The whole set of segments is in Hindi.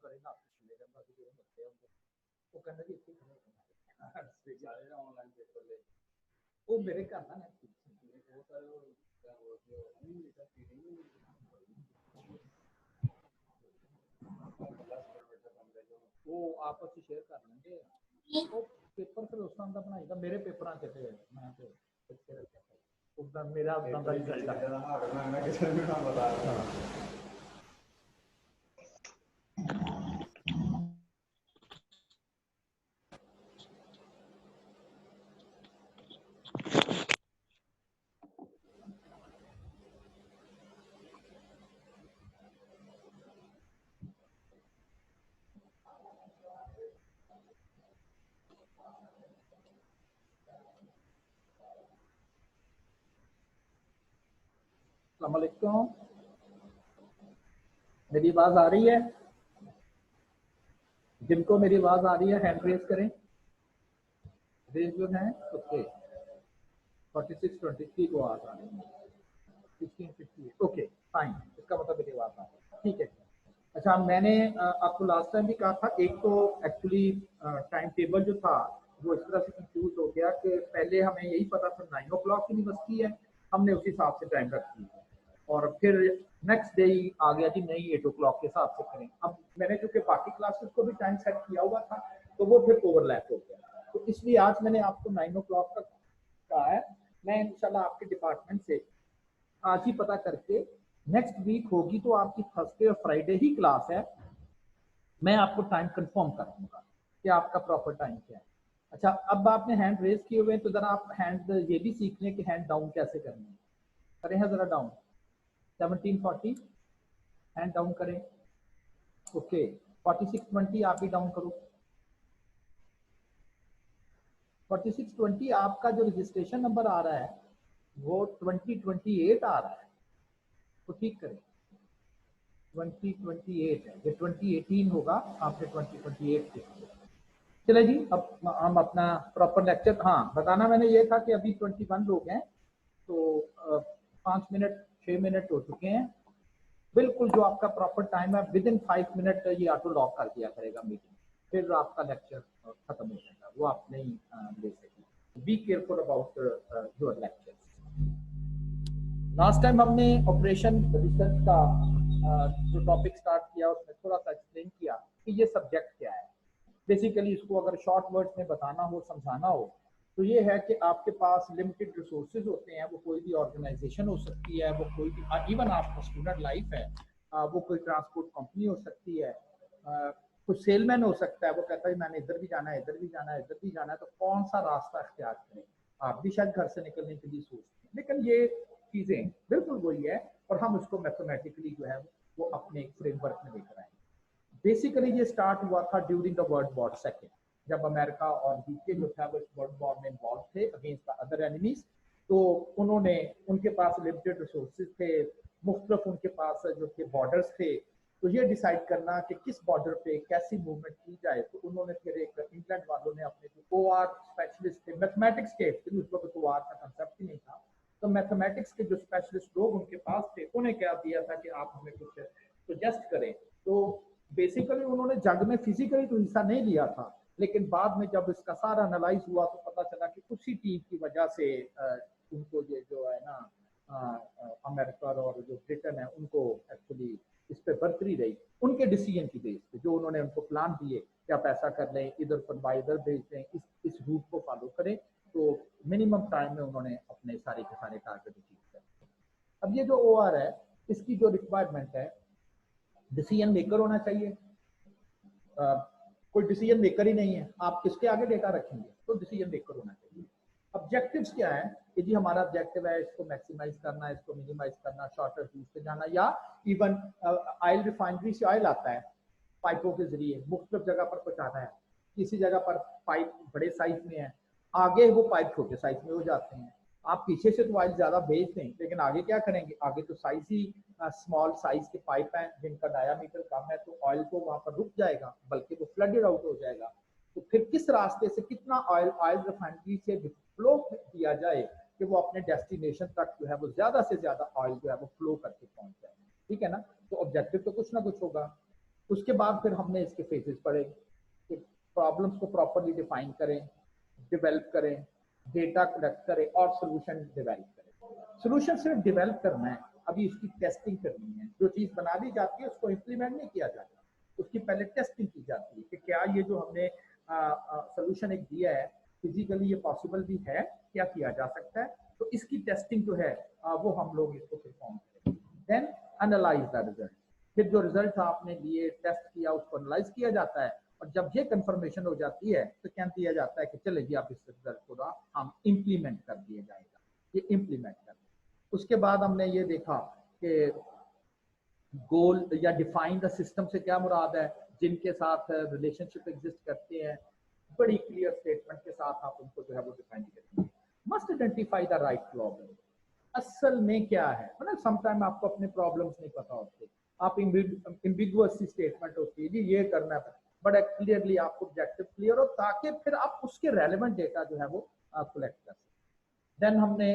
करे ना चले जाता सी जो बच्चे होंगे वो कहंदा जी इत्थे खड़े होना जाले ऑनलाइन पेपर ले वो मेरे घर दा नेट वो सारे वो आपस में शेयर कर लेंगे वो पेपर फिर उस टाइम का बनाएगा मेरे पेपरां च ते मैं ते पिछे रखा उदा मेरा उदा दा रिजल्ट है अस्सलाम वालेकुम मेरी आवाज आ रही है जिनको मेरी आवाज आ रही है हैंड रेज करें रेज जो है ओके 4623 को आवाज आ रही है 1658 ओके फाइन इसका मतलब मेरी आवाज आ रही है ठीक है अच्छा मैंने आपको लास्ट टाइम भी कहा था एक तो एक्चुअली टाइम टेबल जो था वो इस तरह से कंफ्यूज हो गया कि पहले हमें यही पता था 9 o'clock यूनिवर्सिटी है हमने उस हिसाब से टाइम रख दिया और फिर नेक्स्ट डे आ गया जी नहीं 8 o'clock के हिसाब से करें अब मैंने चूंकि बाकी क्लासेस को भी टाइम सेट किया हुआ था तो वो फिर ओवरलैप हो गया तो इसलिए आज मैंने आपको 9 o'clock तक कहा है मैं इंशाल्लाह आपके डिपार्टमेंट से आज ही पता करके नेक्स्ट वीक होगी तो आपकी थर्सडे और फ्राइडे ही क्लास है मैं आपको टाइम कंफर्म कर दूंगा कि आपका प्रॉपर टाइम क्या है अच्छा अब आपने हैंड रेज किए हुए तो जरा आप हैंड ये भी सीख लें कि हैंड डाउन कैसे करना है करें है जरा डाउन 1740 हैंड डाउन करें ओके 4620 आप भी डाउन करो 4620 आपका जो रजिस्ट्रेशन नंबर आ रहा है वो 2028 आ रहा है तो ठीक करें 2028 है ये 2018 होगा आपने 2028 के चले जी अब हम अपना प्रॉपर लेक्चर हाँ बताना मैंने ये था कि अभी 21 लोग हैं तो 5 मिनट 6 मिनट हो चुके हैं बिल्कुल जो आपका प्रॉपर टाइम है विद इन 5 मिनट ये ऑटो लॉक कर दिया करेगा मीटिंग फिर आपका लेक्चर खत्म हो जाएगा वो आप नहीं ले सकेंगे be careful about your lecture last time हमने ऑपरेशन रिसर्च का जो टॉपिक स्टार्ट किया उसमें थोड़ा सा एक्सप्लेन किया कि ये सब्जेक्ट क्या है बेसिकली इसको अगर शॉर्ट वर्ड्स में बताना हो समझाना हो तो ये है कि आपके पास लिमिटेड रिसोर्सेज होते हैं वो कोई भी ऑर्गेनाइजेशन हो सकती है वो कोई भी इवन आपका स्टूडेंट लाइफ है वो कोई ट्रांसपोर्ट कंपनी हो सकती है कोई सेलमैन हो सकता है वो कहता है मैंने इधर भी जाना है इधर भी जाना है इधर भी जाना है तो कौन सा रास्ता इख्तियार करें आप भी शायद घर से निकलने के लिए सोचते हैं लेकिन ये चीज़ें बिल्कुल वही है और हम उसको मैथमेटिकली जो है वो अपने एक फ्रेमवर्क में लेकर आए बेसिकली ये स्टार्ट हुआ था during the world war second जब अमेरिका और यूके जो था वो इस वर्ल्ड वॉर में इन्वॉल्व थे अगेंस्ट द अदर एनिमीज तो उन्होंने उनके पास लिमिटेड रिसोर्सेज थे मुख्तलिफ उनके पास जो थे बॉर्डर्स थे तो ये डिसाइड करना कि किस बॉर्डर पे कैसी मूवमेंट की जाए तो उन्होंने फिर एक इंग्लैंड वालों ने अपने जो OR स्पेशलिस्ट थे मैथमेटिक्स के उस वक्त OR का कंसेप्ट ही नहीं था तो मैथमेटिक्स के जो स्पेशलिस्ट लोग उनके पास थे उन्हें क्या दिया था कि आप हमें कुछ सजेस्ट करें तो बेसिकली उन्होंने जंग में फिजिकली तो हिस्सा नहीं लिया था लेकिन बाद में जब इसका सारा एनालाइज हुआ तो पता चला कि उसी टीम की वजह से उनको ये जो है ना अमेरिका और जो ब्रिटेन है उनको एक्चुअली इस पे बरतरी रही उनके डिसीजन की बेस पे जो उन्होंने उनको प्लान दिए कि आप ऐसा कर लें इधर फरमाए इधर भेज दें इस रूट को फॉलो करें तो मिनिमम टाइम में उन्होंने अपने सारे के सारे टारगेट अचीव कर अब ये जो OR है इसकी जो रिक्वायरमेंट है डिसीजन मेकर होना चाहिए कोई डिसीजन मेकर ही नहीं है आप किसके आगे डेटा रखेंगे तो डिसीजन मेकर होना चाहिए ऑब्जेक्टिव्स क्या है कि जी हमारा ऑब्जेक्टिव है इसको मैक्सिमाइज करना इसको मिनिमाइज करना शॉर्टर रूट से जाना या इवन ऑयल रिफाइनरी से ऑयल आता है पाइपों के जरिए मुख्तलिफ जगह पर पहुंचाना है किसी जगह पर पाइप बड़े साइज में है आगे वो पाइप छोटे साइज में हो जाते हैं आप पीछे से तो ऑयल ज्यादा भेज दें लेकिन आगे क्या करेंगे आगे तो साइज ही स्मॉल साइज के पाइप हैं जिनका डायामीटर कम है तो ऑयल तो वहां पर रुक जाएगा बल्कि वो फ्लडेड आउट हो जाएगा तो फिर किस रास्ते से कितना ऑयल रिफाइनरी से फ्लो किया जाए कि वो अपने डेस्टिनेशन तक जो है वो ज्यादा से ज्यादा ऑयल जो है वो फ्लो करके पहुंच जाए ठीक है ना तो ऑब्जेक्टिव तो कुछ ना कुछ होगा उसके बाद फिर हमने इसके फेजेस पढ़े कि प्रॉब्लम्स को प्रॉपरली डिफाइन करें, डेवलप करें, डेटा कलेक्ट करें और सोल्यूशन डेवलप करें। सोल्यूशन सिर्फ डेवलप करना है, अभी इसकी टेस्टिंग करनी है। जो चीज़ बना दी जाती है उसको इम्प्लीमेंट नहीं किया जाता, उसकी पहले टेस्टिंग की जाती है कि क्या ये जो हमने सोल्यूशन एक दिया है फिजिकली ये पॉसिबल भी है, क्या किया जा सकता है। तो इसकी टेस्टिंग जो है वो हम लोग इसको परफॉर्म करेंगे। देन एनालाइज द रिजल्ट, फिर जो रिजल्ट आपने लिए टेस्ट किया उसको एनालाइज किया जाता है और जब ये कंफर्मेशन हो जाती है तो क्या दिया जाता है कि चले जी आप इस रिजल्ट को हम इम्प्लीमेंट कर दिया जाएगा, ये इम्प्लीमेंट कर। उसके बाद हमने ये देखा कि गोल या डिफाइन द सिस्टम से क्या मुराद है, जिनके साथ रिलेशनशिप एग्जिस्ट करते हैं, बड़ी क्लियर स्टेटमेंट के साथ आप उनको जो है वो डिफाइन करेंगे। Must identify the right problem, असल में क्या है, मतलब समटाइम आपको अपने प्रॉब्लम्स नहीं पता होते, आप एम्बिगुअस सी स्टेटमेंट होती है जी ये करना है, बट क्लियरली आपको ऑब्जेक्टिव क्लियर हो ताकि फिर आप उसके रेलेवेंट डेटा जो है वो कलेक्ट कर सकें। देन हमने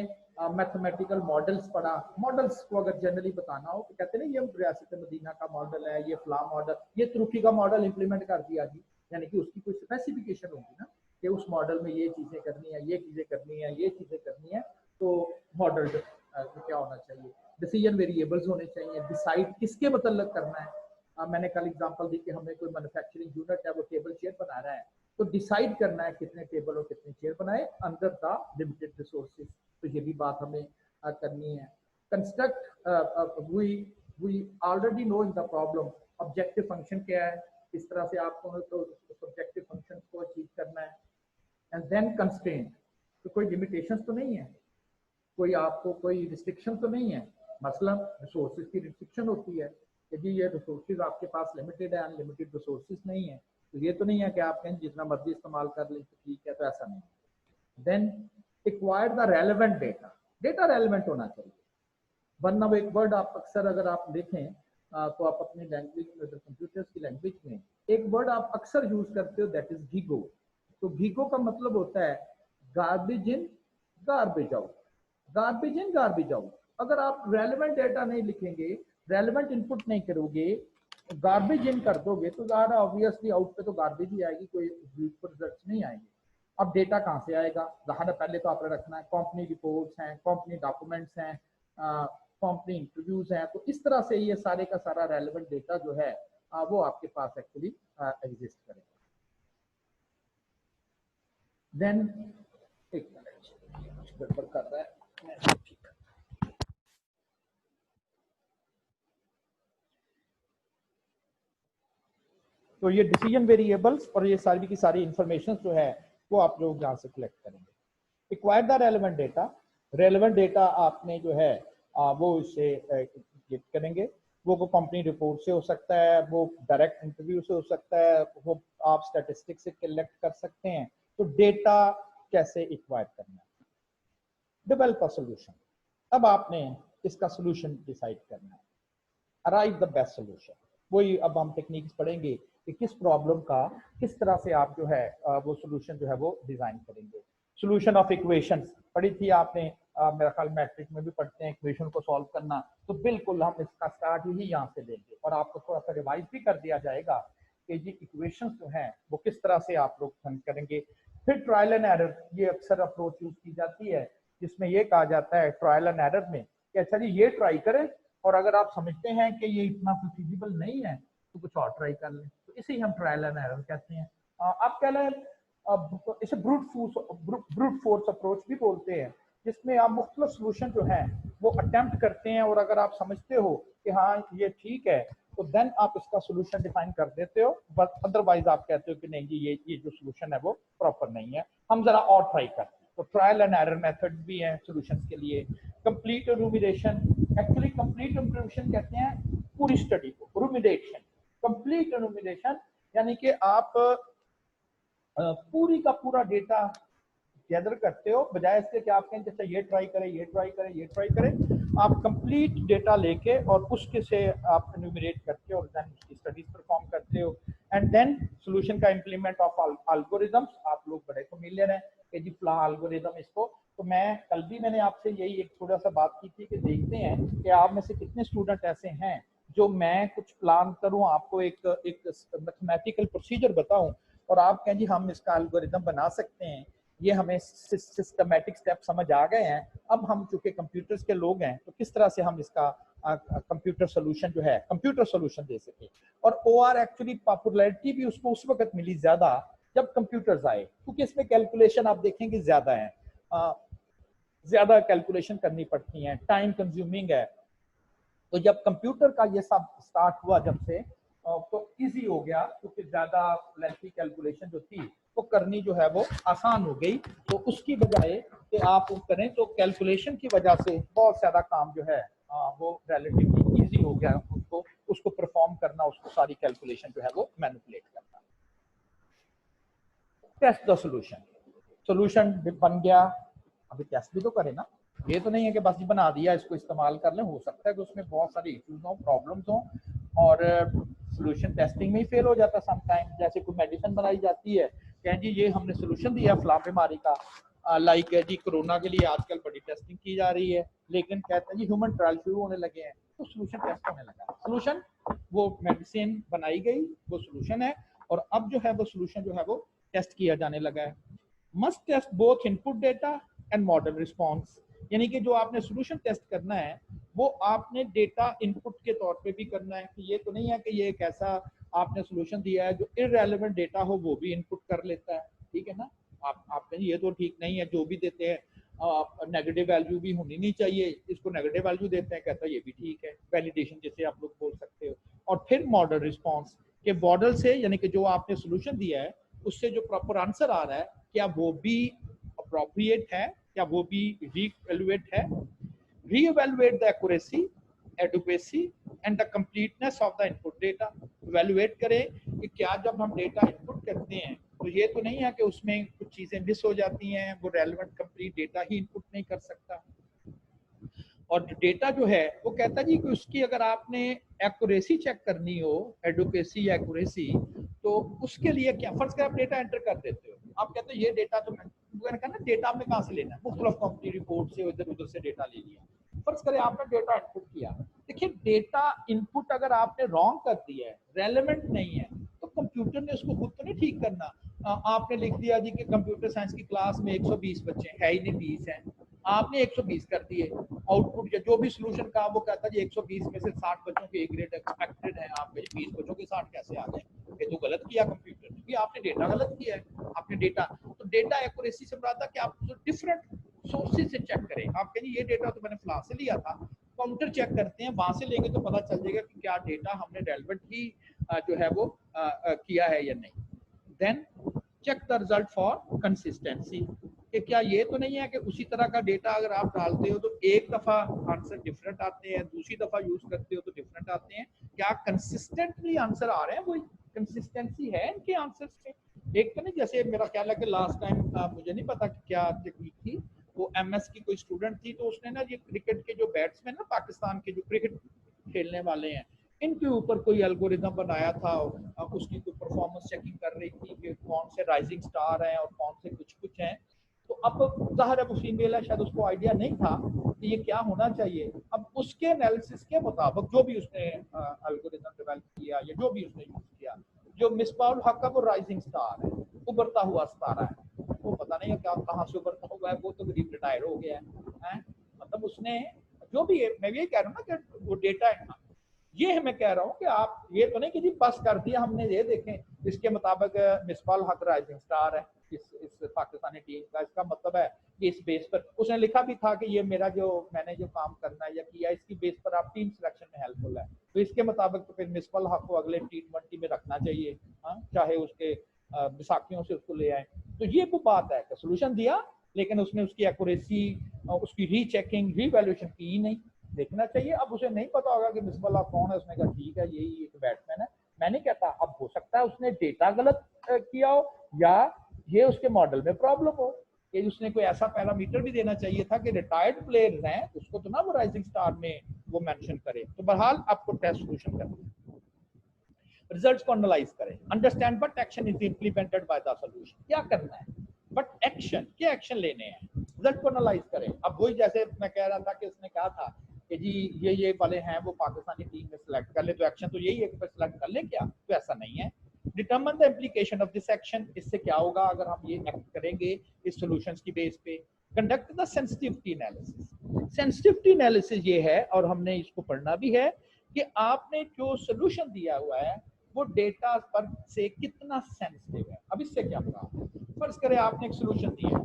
मैथमेटिकल मॉडल्स पढ़ा। मॉडल्स को अगर जनरली बताना हो तो कहते हैं ना ये रियासत मदीना का मॉडल है, ये फला मॉडल, ये तुर्की का मॉडल इंप्लीमेंट कर दिया जी, यानी कि उसकी कोई स्पेसिफिकेशन होगी ना कि उस मॉडल में ये चीजें करनी है, ये चीजें करनी है, ये चीजें करनी है। तो मॉडल क्या होना चाहिए, डिसीजन वेरिएबल्स होने चाहिए, डिसाइड किसके मतलब करना है। मैंने कल एग्जांपल दी कि हमें कोई मैन्युफैक्चरिंग यूनिट है वो टेबल चेयर बना रहा है, तो डिसाइड करना है कितने टेबल और कितने चेयर बनाए अंडर द लिमिटेड रिसोर्सेज, तो ये भी बात हमें करनी है। Construct we already know in the problem objective function क्या है, इस तरह से आपको तो ऑब्जेक्टिव फंक्शन को अचीव करना है। एंड देन कंस्ट्रेंट, तो कोई लिमिटेशंस तो नहीं है, कोई आपको कोई रिस्ट्रिक्शन तो नहीं है। मसलन रिसोर्सेज की रिस्ट्रिक्शन होती है कि जी ये रिसोर्सेज आपके पास लिमिटेड है, अनलिमिटेड रिसोर्सेज नहीं है, तो ये तो नहीं है कि आप कहें जितना मर्जी इस्तेमाल कर लें तो ठीक है, तो ऐसा नहीं है। Then acquire the relevant data, data relevant होना चाहिए, वरना वो एक वर्ड आप अक्सर अगर आप देखें तो आप अपनी लैंग्वेज में, कंप्यूटर्स की लैंग्वेज में एक वर्ड आप अक्सर यूज करते हो, दैट इज गीगो। तो गीगो का मतलब होता है garbage in garbage out, garbage in garbage out. अगर आप रेलेवेंट डेटा नहीं लिखेंगे, रेलेवेंट इनपुट नहीं करोगे, गार्बेज इन कर दोगे तो ज़्यादा ऑब्वियसली आउट पे तो गार्बेज ही आएगी, कोई रिजल्ट नहीं आएंगे। अब डेटा कहाँ से आएगा, ज़्यादा पहले तो आपने रखना है कंपनी रिपोर्ट्स हैं, कंपनी डॉक्यूमेंट्स हैं, कंपनी इंटरव्यूज हैं, तो इस तरह से ये सारे का सारा रेलेवेंट डेटा जो है वो आपके पास एक्चुअली एग्जिस्ट करेगा। देन एक मिनट गड़बड़ कर रहा है, तो ये डिसीजन वेरिएबल्स और ये सारी की सारी इंफॉर्मेशन जो है वो आप लोग यहाँ से कलेक्ट करेंगे। Acquire the relevant data, relevant data आपने जो है वो इससे गेट करेंगे, वो कंपनी रिपोर्ट से हो सकता है, वो डायरेक्ट इंटरव्यू से हो सकता है, वो आप स्टैटिस्टिक्स से कलेक्ट कर सकते हैं। तो डेटा कैसे एक्वायर करना है, डेवलप अ सोल्यूशन, अब आपने इसका सोल्यूशन डिसाइड करना है, अराइव द बेस्ट सोल्यूशन। वही अब हम टेक्निक्स पढ़ेंगे कि किस प्रॉब्लम का किस तरह से आप जो है वो सोल्यूशन जो है वो डिजाइन करेंगे। सोल्यूशन ऑफ इक्वेशंस पढ़ी थी आपने, मेरा ख्याल मैट्रिक में भी पढ़ते हैं इक्वेशन को सॉल्व करना, तो बिल्कुल हम इसका स्टार्ट ही यहाँ से देंगे और आपको थोड़ा सा रिवाइज भी कर दिया जाएगा कि ये इक्वेशंस जो हैं वो किस तरह से आप लोग हल करेंगे। फिर ट्रायल एंड एरर, ये अक्सर अप्रोच यूज की जाती है जिसमें ये कहा जाता है ट्रायल एंड एरर में कि अच्छा जी ये ट्राई करें और अगर आप समझते हैं कि ये इतना फिजिबल नहीं है तो कुछ और ट्राई कर लें, तो इसे हम ट्रायल एंड एरर कहते हैं। आप कह लें इसे ब्रूट फोर्स अप्रोच भी बोलते हैं, जिसमें आप मुख्तलिफ सोल्यूशन जो है वो अटेम्प्ट करते हैं और अगर आप समझते हो कि हाँ ये ठीक है तो देन आप इसका सोल्यूशन डिफाइन कर देते हो, बट अदरवाइज आप कहते हो कि नहीं जी ये जो सोल्यूशन है वो प्रॉपर नहीं है, हम जरा और ट्राई करते हैं। तो ट्रायल एंड एरर मेथड भी हैं सोल्यूशंस के लिए। Complete rumination, actually complete rumination कहते हैं पूरी स्टडी को, रूमिनेशन, कंप्लीट रूमिनेशन यानी कि आप पूरी का पूरा डेटा गैदर करते हो, बजाय इसके कि आप कहें जैसे ये ट्राई करें, ये ट्राई करें, ये ट्राई करें, आप कंप्लीट डेटा लेके और उसके से आप एन्यूमरेट करते हो और देन उसकी स्टडीज परफॉर्म करते हो। एंड देन सॉल्यूशन का इंप्लीमेंट ऑफ एल्गोरिथम्स, आप लोग बड़े फेमिलियर हैं कि जी फ्ला एल्गोरिथम इसको, तो मैं कल भी मैंने आपसे यही एक थोड़ा सा बात की थी कि देखते हैं कि आप में से कितने स्टूडेंट ऐसे हैं जो मैं कुछ प्लान करूं, आपको एक मैथमेटिकल प्रोसीजर बताऊं और आप कहें जी हम इसका एल्गोरिदम बना सकते हैं, ये हमें सिस्टमेटिक स्टेप समझ आ गए हैं, अब हम चूंकि कंप्यूटर्स के लोग हैं तो किस तरह से हम इसका कंप्यूटर सोल्यूशन जो है कंप्यूटर सोल्यूशन दे सके। और OR एक्चुअली पॉपुलैरिटी भी उसको उस वक्त मिली ज्यादा जब कंप्यूटर्स आए, क्योंकि इसमें कैलकुलेशन आप देखेंगे ज्यादा है, ज्यादा कैलकुलेशन करनी पड़ती है, टाइम कंज्यूमिंग है। तो जब कंप्यूटर का ये सब स्टार्ट हुआ जब से तो इजी हो गया, क्योंकि ज्यादा लेंथी कैलकुलेशन जो थी वो करनी जो है वो आसान हो गई। तो उसकी बजाय कि आप करें तो कैलकुलेशन की वजह से बहुत ज्यादा काम जो है वो रिलेटिवली इजी हो गया उसको परफॉर्म करना, उसको सारी कैलकुलेशन जो है वो मैनिपुलेट करना। टेस्ट द सोल्यूशन, सोल्यूशन बन गया, अभी टेस्ट भी तो करें ना, ये तो नहीं है कि बस बना दिया इसको इस्तेमाल कर लें। हो सकता है कि उसमें बहुत सारी इश्यूज हो, प्रॉब्लम्स हो और सोल्यूशन टेस्टिंग में ही फेल हो जाता समटाइम। जैसे कोई मेडिसिन बनाई जाती है, कहें जी ये हमने सोल्यूशन दिया फलां बीमारी का, लाइक है जी कोरोना के लिए आजकल बड़ी टेस्टिंग की जा रही है, लेकिन कहते हैं जी ह्यूमन ट्रायल शुरू होने लगे हैं तो सोल्यूशन टेस्ट होने लगा। सोल्यूशन वो मेडिसिन बनाई गई, वो सोल्यूशन है और अब जो है वो सोल्यूशन जो है वो टेस्ट किया जाने लगा है। Must test both input data and model response, यानी कि जो आपने सोल्यूशन टेस्ट करना है वो आपने डेटा इनपुट के तौर पे भी करना है, कि ये तो नहीं है कि ये एक ऐसा आपने सोल्यूशन दिया है जो इररेलेवेंट डेटा हो वो भी इनपुट कर लेता है, ठीक है ना। आप ये तो ठीक नहीं है, जो भी देते हैं नेगेटिव वैल्यू भी होनी नहीं चाहिए, इसको नेगेटिव वैल्यू देते हैं, कहता है ये भी ठीक है, वैलिडेशन जैसे आप लोग बोल सकते हो। और फिर मॉडल रिस्पॉन्स के मॉडल से, यानी कि जो आपने सोल्यूशन दिया है उससे जो प्रॉपर आंसर आ रहा है क्या वो भी अप्रोप्रिएट है, क्या वो भी रीइवैल्यूएट है। Re-evaluate the accuracy, adequacy and the completeness of the input data. Evaluate करें कि क्या जब हम डेटा इनपुट करते हैं तो ये तो नहीं है कि उसमें कुछ चीजें मिस हो जाती हैं, वो रेलेवेंट कंप्लीट डेटा ही इनपुट नहीं कर सकता। और डेटा जो है वो कहता है जी कि उसकी अगर आपने एक्यूरेसी चेक करनी हो, एडुकेसी या एक्यूरेसी, तो उसके लिए क्या, फर्स्ट कर आप डेटा एंटर कर देते हो, आप कहते हो ये डेटा तो मैंने कहा ना डेटा आपने कहाँ से लेना है, मुख्तलिफ कंपनी रिपोर्ट से इधर उधर से डेटा ले लिया। फर्स्ट करें आपने डेटा इनपुट किया, देखिए डेटा इनपुट अगर आपने रॉन्ग कर दिया है, रेलेवेंट नहीं है, तो कंप्यूटर ने उसको खुद तो नहीं ठीक करना। आपने लिख दिया जी कि कंप्यूटर साइंस की क्लास में 120 बच्चे है ही नहीं 20 हैं, आपने 120 कर दिए, आउटपुट जो भी सोल्यूशन का वो कहता है जी 120 में से 60 बच्चों के ए ग्रेड एक्सपेक्टेड है, आपके 20 बच्चों के 60 कैसे आ गए, ये तो गलत किया कंप्यूटर ने, आपने डेटा गलत किया है। आपने डेटा, तो डेटा एक्यूरेसी से मुराद है कि आप डिफरेंट सोर्सेज से चेक करें, आप कहें ये डेटा तो मैंने फलां से लिया था, काउंटर चेक करते हैं, वहां से लेंगे तो पता चल जाएगा कि क्या डेटा हमने रेलेवेंट ही जो है वो किया है या नहीं। Then check the result for consistency, कि क्या ये तो नहीं है कि उसी तरह का डेटा अगर आप डालते हो तो एक दफा आंसर डिफरेंट आते हैं, दूसरी दफा यूज करते हो तो डिफरेंट आते हैं, क्या कंसिस्टेंटली आंसर आ रहे हैं, वो कंसिस्टेंसी है इनके आंसर्स में। एक तो नहीं, जैसे मेरा ख्याल है कि लास्ट टाइम मुझे नहीं पता कि क्या टेक्निक थी, वो MS की कोई स्टूडेंट थी, तो उसने ना ये क्रिकेट के जो बैट्समैन ना पाकिस्तान के जो क्रिकेट खेलने वाले हैं इनके ऊपर कोई एल्गोरिदम बनाया था, उसकी कोई परफॉर्मेंस चेकिंग कर रही थी कि कौन से राइजिंग स्टार हैं और कौन से कुछ कुछ हैं। तो अब जाहिर है वो फीमेल है, शायद उसको आइडिया नहीं था कि ये क्या होना चाहिए। अब उसके एनालिसिस के मुताबिक जो भी उसने एल्गोरिदम डेवलप किया या जो भी उसने यूज किया, जो मिसबाहुल हक है वो राइजिंग स्टार है, उभरता हुआ सितारा है, वो पता नहीं है क्या कहाँ से उभरता हुआ है, वो तो करीब रिटायर हो गया है। मतलब उसने जो भी है, मैं ये कह रहा हूँ ना कि वो डेटा है, ये मैं कह रहा हूँ कि आप ये तो नहीं कि जी बस कर दिया हमने, ये देखें इसके मुताबिक मिसबाहुल हक राइजिंग स्टार है इस पाकिस्तानी टीम का, इसका मतलब है कि इस बेस पर उसने लिखा भी था कि ये मेरा जो मैंने जो काम करना है या किया इसकी बेस पर आप टीम सिलेक्शन में हेल्पफुल है, तो इसके मुताबिक तो फिर मिसबाहुल हक को अगले T20 में रखना चाहिए, चाहे उसके विसाखियों से उसको ले आए। तो ये वो बात है कि सोल्यूशन दिया लेकिन उसने उसकी एक्यूरेसी, उसकी रीचेकिंग रीवैल्यूएशन की ही नहीं, देखना चाहिए। अब उसे नहीं पता होगा कि मिसबाहुल हक कौन है, उसने कहा ठीक है यही एक बैट्समैन है, मैं नहीं कहता, अब हो सकता है उसने डेटा गलत किया हो या ये उसके मॉडल में प्रॉब्लम हो, कि उसने कोई ऐसा पैरामीटर भी देना चाहिए था कि रिटायर्ड प्लेयर हैं उसको तो ना वो राइजिंग स्टार में वो मेंशन करे। तो बहरहाल आपको टेस्ट सोल्यूशन करना है, रिजल्ट्स को एनालाइज करें, understand what action is implemented by the solution, क्या करना है, बट एक्शन क्या एक्शन लेने हैं, रिजल्ट को एनालाइज करें। अब वही जैसे मैं कह रहा था कि उसने कहा था कि जी ये वाले हैं वो पाकिस्तानी टीम में सिलेक्ट कर ले, तो एक्शन तो यही है कि सिलेक्ट कर ले क्या, तो ऐसा नहीं है। Determine the implication of this action, इससे क्या होगा अगर हम ये एक्ट करेंगे इस सॉल्यूशंस की बेस पे। Conduct the sensitivity analysis, sensitivity analysis ये है और हमने इसको पढ़ना भी है कि आपने जो सॉल्यूशन दिया हुआ है वो डेटा पर से कितना सेंसिटिव है। अब इससे क्या होगा, फर्ज करें आपने एक सॉल्यूशन दिया,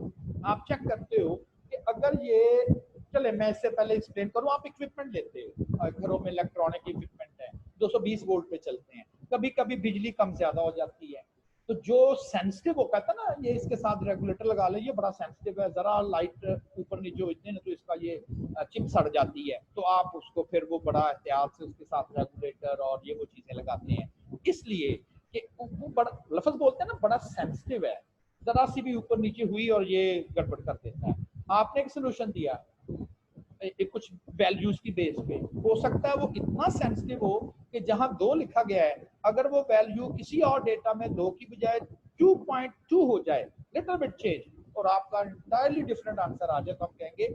आप चेक करते हो कि अगर ये, चले मैं इससे पहले एक्सप्लेन करूं, आप इक्विपमेंट लेते हो घरों में, इलेक्ट्रॉनिक इक्विपमेंट है 220 वोल्ट पे चलते हैं, कभी कभी बिजली कम ज्यादा हो जाती है, तो जो सेंसिटिव होता है ना, ये इसके साथ रेगुलेटर लगा ले, ये बड़ा सेंसिटिव है, जरा लाइट ऊपर नीचे हो इतने ना तो इसका ये चिप सड़ जाती है, तो आप उसको फिर वो बड़ा एहतियात से उसके साथ रेगुलेटर और ये वो चीजें लगाते हैं, इसलिए कि वो बड़ा लफ्ज बोलते हैं ना, बड़ा सेंसिटिव है, जरा सी भी ऊपर नीचे हुई और ये गड़बड़ कर देता है। आपने एक सोल्यूशन दिया कुछ वैल्यूज की बेस पे, हो सकता है वो इतना सेंसिटिव हो कि जहां 2 लिखा गया है, अगर वो वैल्यू किसी और डेटा में 2 की बजाय 2.2 हो जाए, लिटिल बिट चेंज, और आपका इंटायरली डिफरेंट आंसर आ जाए, तो हम कहेंगे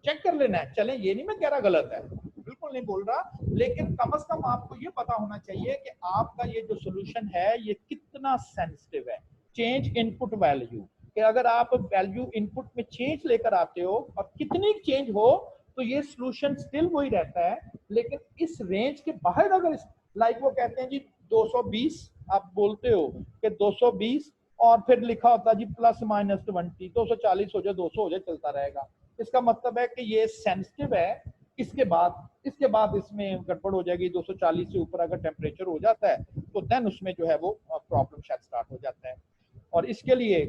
चेक कर लेना है। चलें, ये नहीं मैं कह रहा गलत है, बिल्कुल नहीं बोल रहा, लेकिन कम से कम आपको ये पता होना चाहिए कि आपका ये जो सोल्यूशन है ये कितना सेंसिटिव है। चेंज इनपुट वैल्यू, कि अगर आप वैल्यू इनपुट में चेंज लेकर आते हो और कितनी चेंज हो तो ये सोल्यूशन स्टिल वही रहता है, लेकिन इस रेंज के बाहर अगर, लाइक वो कहते हैं जी 220, आप बोलते हो कि 220 और फिर लिखा होता है जी ±20, 240 हो जाए 200 हो जाए चलता रहेगा, इसका मतलब है कि ये सेंसिटिव है। इसके बाद इसमें गड़बड़ हो जाएगी, 240 से ऊपर अगर टेम्परेचर हो जाता है तो देन उसमें जो है वो प्रॉब्लम शायद स्टार्ट हो जाता है, और इसके लिए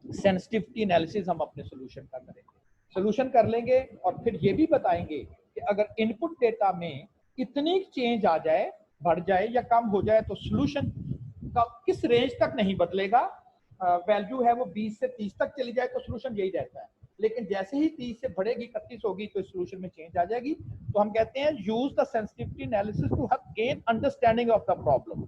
सेंसिटिविटी एनालिसिस हम अपने सोल्यूशन का करेंगे, सोल्यूशन कर लेंगे और फिर ये भी बताएंगे कि अगर इनपुट डेटा में इतनी चेंज आ जाए, बढ़ जाए या कम हो जाए, तो सोल्यूशन का किस रेंज तक नहीं बदलेगा। वैल्यू है वो 20 से 30 तक चली जाए तो सोल्यूशन यही रहता है, लेकिन जैसे ही 30 से बढ़ेगी 31 होगी तो सोल्यूशन में चेंज आ जाएगी। तो हम कहते हैं use the sensitivity analysis to gain understanding of the problem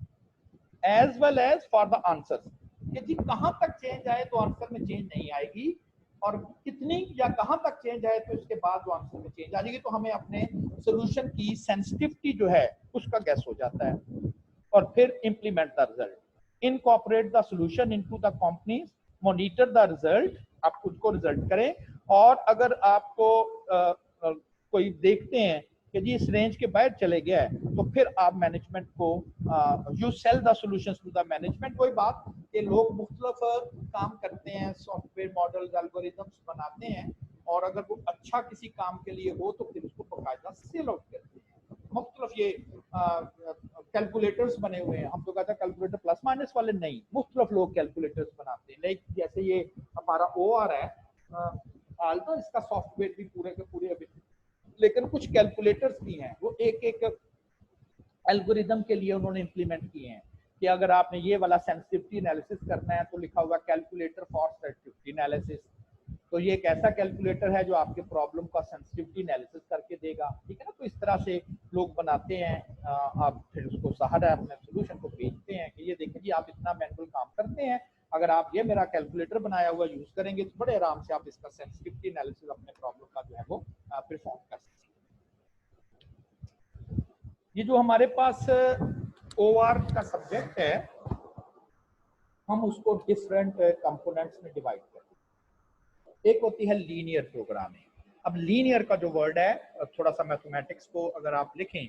as well as for the answer, कि जी कहां तक चेंज आए तो आंसर में चेंज नहीं आएगी, और कितनी या कहां तक चेंज आए तो इसके बाद वो आंसर में चेंज आ जाएगी, तो हमें अपने सोल्यूशन की सेंसिटिविटी जो है उसका गैस हो जाता है। और फिर implement the result, incorporate the solution into the companies, monitor the result, आप खुद को रिजल्ट करें, और अगर आपको कोई देखते हैं कि जी इस रेंज के बाहर चले गया है, तो फिर आप मैनेजमेंट को you sell the solutions to the management. कोई बात कि लोग मुख्तलिफ काम करते हैं, सॉफ्टवेयर मॉडल एल्गोरिथम्स बनाते हैं, और अगर वो अच्छा किसी काम के लिए हो तो फिर उसको बाकायदा सेल आउट करते हैं। मुख्तलिफ ये कैलकुलेटर्स बने हुए हैं, हम तो कहते हैं कैलकुलेटर प्लस माइनस वाले नहीं, मुख्तलिफ लोग कैलकुलेटर्स बनाते हैं, लाइक जैसे ये हमारा OR है, आल्टो, इसका सॉफ्टवेयर भी पूरे के पूरे अभी, लेकिन कुछ कैलकुलेटर्स भी हैं वो एक एक एल्गोरिदम के लिए उन्होंने इंप्लीमेंट किए हैं, कि अगर आपने ये वाला सेंसिटिविटी एनालिसिस करना है तो लिखा हुआ कैलकुलेटर फॉर सेंसिटिविटी एनालिसिस, तो ये एक ऐसा कैलकुलेटर है जो आपके प्रॉब्लम का सेंसिटिविटी एनालिसिस करके देगा, ठीक है ना। तो इस तरह से लोग बनाते हैं, आप फिर उसको सहारा अपने सोल्यूशन को भेजते हैं कि ये देखिए जी आप इतना मैनुअल काम करते हैं, अगर आप ये मेरा कैलकुलेटर बनाया हुआ यूज करेंगे तो बड़े आराम से आप इसका सेंसिटिविटी एनालिसिस अपने प्रॉब्लम का जो है वो परफॉर्म कर सकते हैं। ये जो हमारे पास OR का सब्जेक्ट है, हम उसको डिफरेंट कंपोनेंट्स में डिवाइड करते हैं। एक होती है लीनियर प्रोग्रामिंग। अब लीनियर का जो वर्ड है, थोड़ा सा मैथमेटिक्स को अगर आप लिखें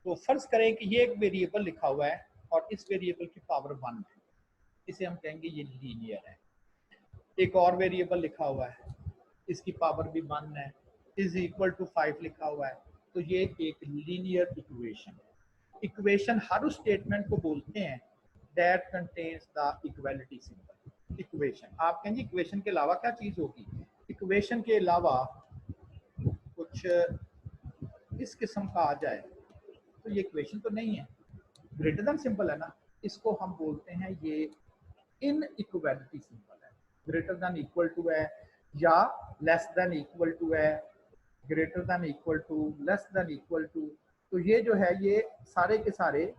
तो फर्ज करें कि ये एक वेरिएबल लिखा हुआ है और इस वेरिएबल की पावर 1 है, इसे हम कहेंगे ये लीनियर है। एक और वेरिएबल लिखा हुआ है, इसकी पावर भी 1 है, इज इक्वल टू 5 लिखा हुआ है, तो ये एक लीनियर इक्वेशन है। इक्वेशन हर उस स्टेटमेंट को बोलते हैं that contains the equality symbol. Equation, आप कहेंगे इक्वेशन के अलावा क्या चीज होगी, इक्वेशन के अलावा कुछ इस किस्म का आ जाए तो ये इक्वेशन तो नहीं है, ग्रेटर देन सिंबल है ना, इसको हम बोलते हैं ये इन इक्वालिटी सिंबल है। ग्रेटर देन इक्वल टू है, या लेस देन इक्वल टू है, greater than equal to, less than equal to, तो ये जो है ये सारे के सारे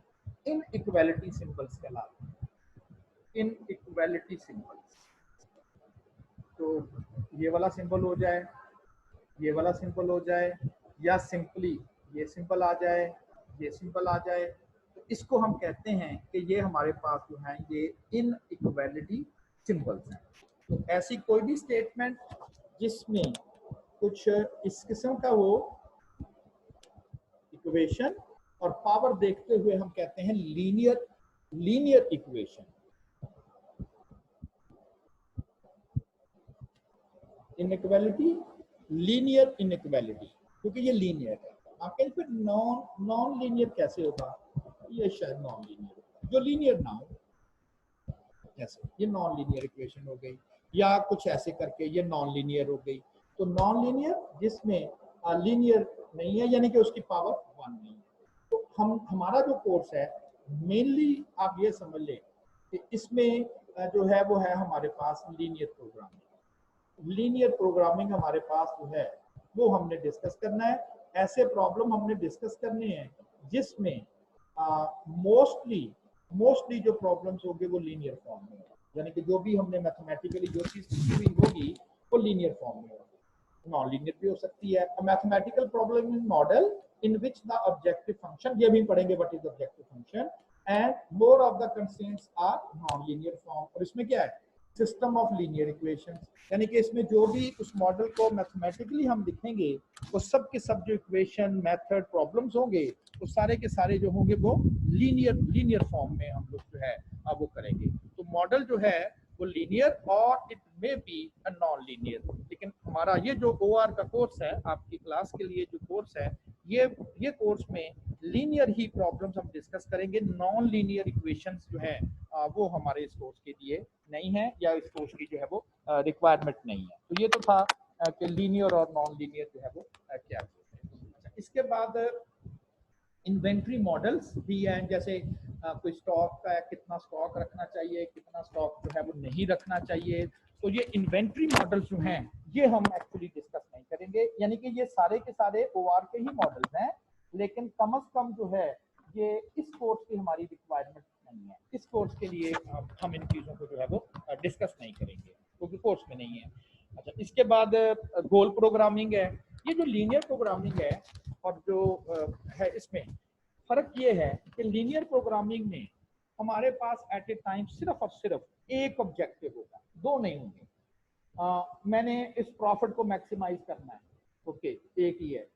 इन इक्वालिटी सिंबल्स कहलाते हैं, इन इक्वालिटी सिंबल्स। तो ये वाला सिंबल हो जाए, ये वाला सिंबल हो जाए, या सिंपली ये सिंपल आ जाए, ये सिंपल आ जाए, तो इसको हम कहते हैं कि ये हमारे पास जो है ये इनइक्वालिटी सिंबल्स हैं। तो ऐसी कोई भी स्टेटमेंट जिसमें कुछ इस किस्म का हो इक्वेशन और पावर देखते हुए हम कहते हैं linear equation. Inequality, linear inequality, क्योंकि ये लीनियर है। आप कहें फिर नॉन लीनियर कैसे होगा? ये शायद नॉन लीनियर होगा, जो लीनियर ना हो, ऐसे ये नॉन लीनियर इक्वेशन हो गई, या कुछ ऐसे करके ये नॉन लीनियर हो गई। तो नॉन लीनियर जिसमें लीनियर नहीं है, यानी कि उसकी पावर 1 नहीं है। तो हमारा जो कोर्स है मेनली आप ये समझ लें कि इसमें जो है वो है हमारे पास लीनियर प्रोग्रामिंग हमारे पास जो है वो हमने डिस्कस करना है। ऐसे प्रॉब्लम हमने डिस्कस करने हैं जिसमें मोस्टली जो प्रॉब्लम्स होंगे वो लीनियर फॉर्म में, यानी कि जो भी हमने मैथमेटिकली जो चीज सीखी हुई होगी वो लीनियर फॉर्म में होगी। नॉन लीनियर भी हो सकती है। Mathematical problem in model in which the objective function, ये भी पढ़ेंगे what is objective function, and more of the constraints are non linear form. और इसमें क्या है? सिस्टम ऑफ लीनियर इक्वेशंस, यानी कि इसमें जो भी उस मॉडल को मैथमेटिकली हम लिखेंगे वो सब के सब जो इक्वेशन मेथड प्रॉब्लम्स होंगे तो सारे के सारे जो होंगे वो लीनियर फॉर्म में हम लोग जो है अब वो करेंगे। तो मॉडल जो है वो लीनियर और it may be a non linear. लेकिन हमारा ये जो OR का कोर्स है, आपकी क्लास के लिए जो कोर्स है, ये कोर्स में लीनियर ही प्रॉब्लम्स हम डिस्कस करेंगे। नॉन लीनियर इक्वेशंस जो है वो हमारे इस कोर्स के लिए नहीं है, या इस कोर्स की जो है वो रिक्वायरमेंट नहीं है। तो ये तो था कि लीनियर और नॉन लीनियर जो है वो क्या है। अच्छा, इसके बाद इन्वेंट्री मॉडल्स भी हैं, जैसे कोई स्टॉक का कितना स्टॉक रखना चाहिए, कितना स्टॉक जो है वो नहीं रखना चाहिए। तो ये इन्वेंट्री मॉडल्स जो हैं ये हम एक्चुअली डिस्कस नहीं करेंगे, यानी कि ये सारे के सारे OR के ही मॉडल्स हैं, लेकिन कम से कम जो है ये इस कोर्स की हमारी रिक्वायरमेंट नहीं है। इस कोर्स के लिए हम इन चीज़ों को जो है वो डिस्कस नहीं करेंगे क्योंकि कोर्स में नहीं है। अच्छा, इसके बाद गोल प्रोग्रामिंग है। ये जो लीनियर प्रोग्रामिंग है और जो है इसमें फर्क ये है कि लीनियर प्रोग्रामिंग में हमारे पास एट ए टाइम सिर्फ और सिर्फ एक ऑब्जेक्टिव होगा, दो नहीं होंगे। मैंने इस प्रॉफिट को मैक्सिमाइज करना है, ओके, एक ही है।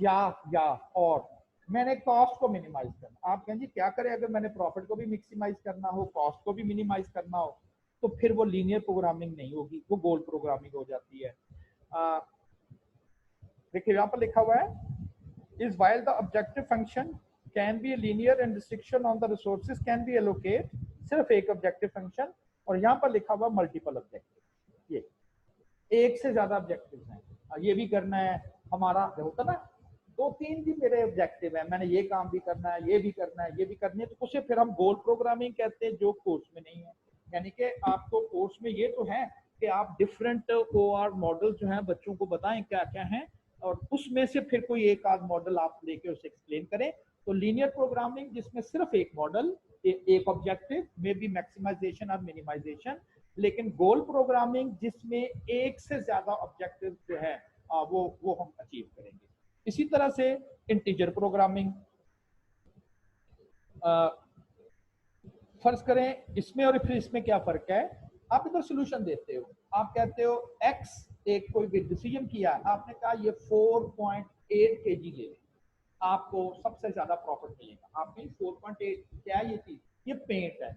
या और मैंने कॉस्ट को मिनिमाइज करना। आप कहें जी क्या करें अगर मैंने प्रॉफिट को भी मैक्सिमाइज करना हो, कॉस्ट को भी मिनिमाइज करना हो, तो फिर वो लीनियर प्रोग्रामिंग नहीं होगी, वो गोल प्रोग्रामिंग हो जाती है। देखिए यहाँ पर लिखा हुआ है, is while the objective function can be linear and restriction on the resources can be allocate, सिर्फ एक ऑब्जेक्टिव फंक्शन, और यहाँ पर लिखा हुआ मल्टीपल ऑब्जेक्टिव, ये एक से ज्यादा ऑब्जेक्टिव हैं। ये भी करना है हमारा, होता ना 2-3 भी मेरे ऑब्जेक्टिव है, मैंने ये काम भी करना है, ये भी करना है, ये भी करनी है, तो उसे फिर हम गोल प्रोग्रामिंग कहते हैं, जो कोर्स में नहीं है। यानी कि आपको कोर्स में ये तो है कि आप डिफरेंट OR मॉडल जो है बच्चों को बताएं क्या क्या है, और उसमें से फिर कोई एक आध मॉडल आप लेके उसे एक्सप्लेन करें। तो लीनियर प्रोग्रामिंग जिसमें सिर्फ एक मॉडल, एक ऑब्जेक्टिव, मे बी मैक्सिमाइजेशन और मिनिमाइजेशन, लेकिन गोल प्रोग्रामिंग जिसमें एक से ज्यादा ऑब्जेक्टिव जो है वो हम अचीव करेंगे। इसी तरह से इंटीजर प्रोग्रामिंग, फर्ज करें इसमें और फिर इसमें क्या फर्क है। आप इधर सोल्यूशन देते हो, आप कहते हो x, एक कोई भी डिसीजन किया, आपने कहा ये 4.8 kg ले ले, आपको सबसे ज्यादा प्रॉफिट मिलेगा। आपने 4.8 क्या है ये चीज, ये पेंट है,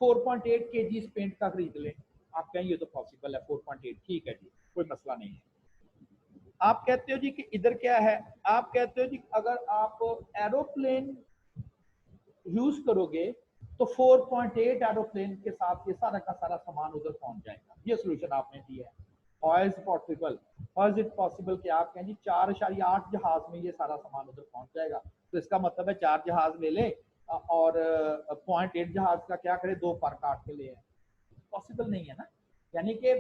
4.8 kg इस पेंट का खरीद ले। आप कहें ये तो पॉसिबल है 4.8, ठीक है जी, कोई मसला नहीं है। आप कहते हो जी कि इधर क्या है, आप कहते हो जी अगर आप एरोप्लेन यूज करोगे तो 4.8 एरोप्लेन के साथ ये सारा का सारा सामान उधर पहुंच जाएगा। ये सोल्यूशन आपने दिया है। How is possible, how is it possible कि आप कहें जी 4.8 जहाज में ये सारा सामान उधर पहुंच जाएगा। तो इसका मतलब है 4 जहाज ले ले और 0.8 जहाज का क्या करे, 2 पर काट के ले। पॉसिबल नहीं है ना। यानी कि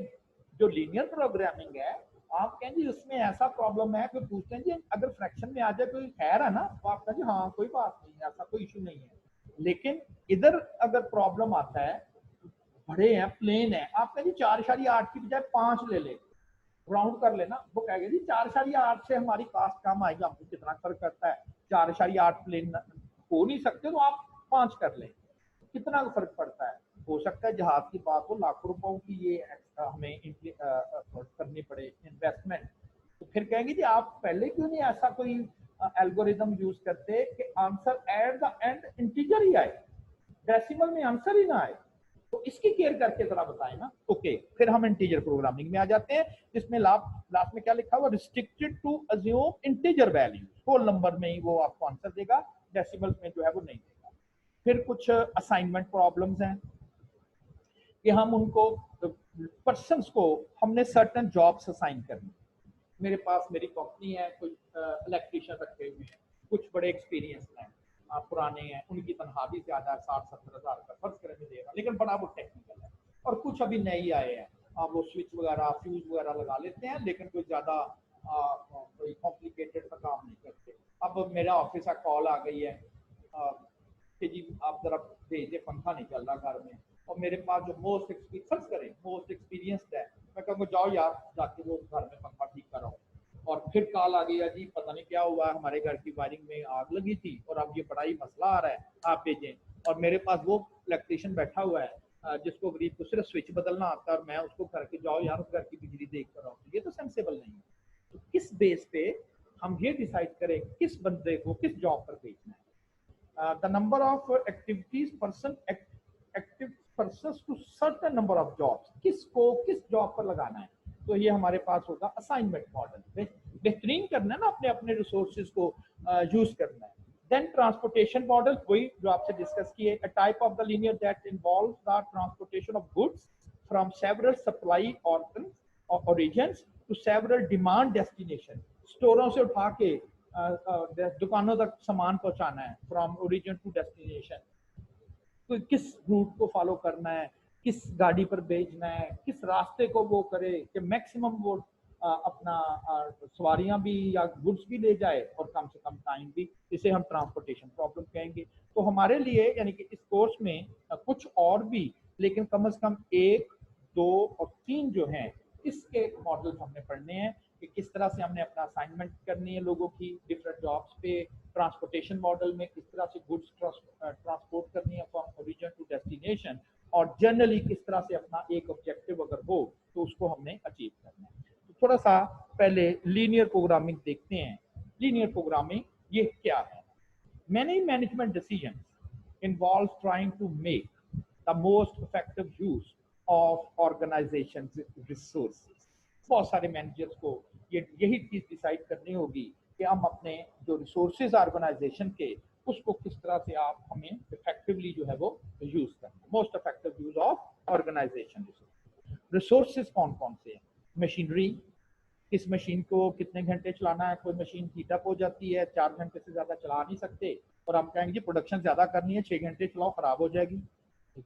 जो लीनियर प्रोग्रामिंग है, आप कहें जी उसमें ऐसा प्रॉब्लम है, कोई पूछते हैं जी अगर फ्रैक्शन में आ जाए कोई खैर है ना, तो आप कहें जी हाँ कोई बात नहीं, ऐसा कोई इशू नहीं है। लेकिन इधर अगर प्रॉब्लम आता है, बड़े हैं, प्लेन है, आप कहें जी 4.8 की बजाय 5 ले ले, राउंड कर लेना, वो कहेगा जी 4.8 से हमारी कास्ट कम आएगी, आपको कितना फर्क करता है, 4.8 प्लेन हो नहीं सकते तो आप 5 कर लें, कितना फर्क पड़ता है। हो सकता है जहाज की बात हो, लाखों रुपयों की ये हमें करनी पड़े इन्वेस्टमेंट, तो फिर कहेंगे जी आप पहले क्यों नहीं ऐसा कोई एल्गोरिदम यूज करते कि answer at the end integer ही आए, डेसिमल में आंसर ही ना आए, तो इसकी केयर करके जरा बताएं ना। ओके, फिर हम इंटीजर प्रोग्रामिंग में आ जाते हैं, जिसमें लास्ट में क्या लिखा हुआ, restricted to assume integer value, whole number में ही वो आपको आंसर देगा, डेसिमल में जो है वो नहीं देगा। फिर कुछ असाइनमेंट प्रॉब्लम्स हैं कि हम उनको पर्सन्स को हमने सर्टन जॉब्स असाइन करनी। मेरे पास मेरी कंपनी है, कोई इलेक्ट्रीशियन रखे हुए हैं, कुछ बड़े एक्सपीरियंस हैं, पुराने हैं, उनकी तनख्वाह भी ज्यादा है, 60-70 हज़ार का फर्ज करें में देगा, लेकिन बड़ा वो टेक्निकल है। और कुछ अभी नए ही आए हैं, वो स्विच वगैरह फ्यूज वगैरह लगा लेते हैं, लेकिन कोई ज्यादा कोई कॉम्प्लिकेटेड सा काम नहीं करते। अब मेरा ऑफिस का कॉल आ गई है कि जी आप जरा भेजिए, पंखा नहीं चल रहा घर में, और मेरे पास जो मोस्ट एक्सपीरियंस्ड है, मैं कहूँगा जाओ यार जाके वो घर में पंखा ठीक कराओ। और फिर कॉल आ गया जी पता नहीं क्या हुआ, हमारे घर की वायरिंग में आग लगी थी और अब ये बड़ा ही मसला आ रहा है, आप भेजें। और मेरे पास वो इलेक्ट्रीशियन बैठा हुआ है जिसको गरीब को सिर्फ स्विच बदलना आता है, और मैं उसको घर के जाओ यार उस घर की बिजली देख कर आओ, ये तो सेंसेबल नहीं है। तो किस बेस पे हम ये डिसाइड करें किस बंदे को किस जॉब पर भेजना है। the number of activities active persons to certain number of jobs, किसको किस जॉब पर लगाना है, तो ये हमारे पास होगा असाइनमेंट मॉडल। बेहतरीन करना है ना, अपने अपने रिसोर्सेज को यूज करना है। देन ट्रांसपोर्टेशन मॉडल, वही जो आपसे डिस्कस किए, a type of the linear that involves the transportation of goods from several supply origins to several demand destination, स्टोरों से उठा के दुकानों तक सामान पहुंचाना है, फ्रॉम ओरिजिन टू डेस्टिनेशन, तो किस रूट को फॉलो करना है, किस गाड़ी पर भेजना है, किस रास्ते को वो करे कि मैक्सिमम वो अपना सवारियां भी या गुड्स भी ले जाए और कम से कम टाइम भी, इसे हम ट्रांसपोर्टेशन प्रॉब्लम कहेंगे। तो हमारे लिए यानी कि इस कोर्स में कुछ और भी, लेकिन कम से कम 1, 2 और 3 जो हैं इसके मॉडल हमने पढ़ने हैं कि किस तरह से हमने अपना असाइनमेंट करनी है लोगों की डिफरेंट जॉब्स पे, ट्रांसपोर्टेशन मॉडल में किस तरह से गुड्स ट्रांसपोर्ट करनी है फ्रॉम ओरिजिन टू डेस्टिनेशन, और जनरली किस तरह से अपना एक ऑब्जेक्टिव अगर हो तो उसको हमने अचीव करना है। तो थोड़ा सा पहले लीनियर प्रोग्रामिंग देखते हैं। लीनियर प्रोग्रामिंग ये क्या है? Many management decisions involve trying to make the most effective use of organization's resources. बहुत सारे मैनेजर्स को यही चीज डिसाइड करनी होगी कि हम अपने जो रिसोर्सेज ऑर्गेनाइजेशन के, उसको किस तरह से आप हमें इफेक्टिवली जो है वो यूज करना, most effective use of organization resources कौन कौन से हैं? मशीनरी, किस मशीन को कितने घंटे चलाना है, कोई मशीन हीट अप हो जाती है, 4 घंटे से ज्यादा चला नहीं सकते, और हम कहेंगे जी प्रोडक्शन ज्यादा करनी है, 6 घंटे चलाओ, खराब हो जाएगी,